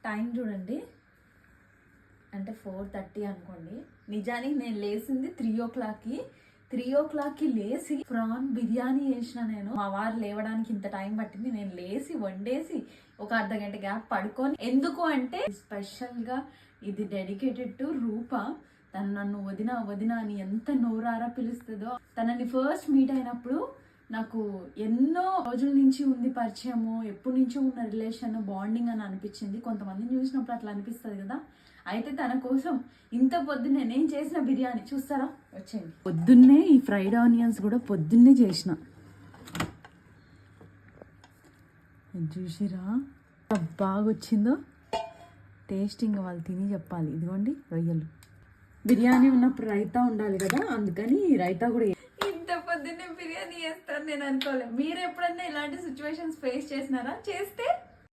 Time చూడండి, అంటే 4:30 అనుకోండి. నిజానికి నేను లేచింది 3 o'clockకి లేచి ప్రాన్ బిర్యానీ చేసిన. నేను మా వారు లేవడానికి ఇంత టైం పట్టింది. నేను లేచి వండేసి ఒక అర్ధగంట గ్యాప్ పడుకొని, ఎందుకు అంటే స్పెషల్గా ఇది డెడికేటెడ్ టు రూప. తను నన్ను వదిన వదిన అని ఎంత నోరారా పిలుస్తుందో. తనని ఫస్ట్ మీట్ అయినప్పుడు నాకు ఎన్నో రోజుల నుంచి ఉంది పరిచయము, ఎప్పటి నుంచో ఉన్న రిలేషన్, బాండింగ్ అని అనిపించింది. కొంతమందిని చూసినప్పుడు అట్లా అనిపిస్తుంది కదా. అయితే తన కోసం ఇంత పొద్దున్నే నేను చేసిన బిర్యానీ చూస్తారా, వచ్చేయండి. పొద్దున్నే ఈ ఫ్రైడ్ ఆనియన్స్ కూడా పొద్దున్నే చేసిన. చూసిరా బాగా వచ్చిందో టేస్టింగ్, వాళ్ళు తిని చెప్పాలి. ఇదిగోండి రొయ్యలు. బిర్యానీ ఉన్నప్పుడు రైతా ఉండాలి కదా, అందుకని రైతా కూడా. ఇంత పొద్దున్నే బిర్యానీ చేస్తాను నేను అనుకోలేదు. మీరు ఎప్పుడన్నా ఇలాంటి సిచ్యువేషన్స్ ఫేస్ చేసినారా? చేస్తే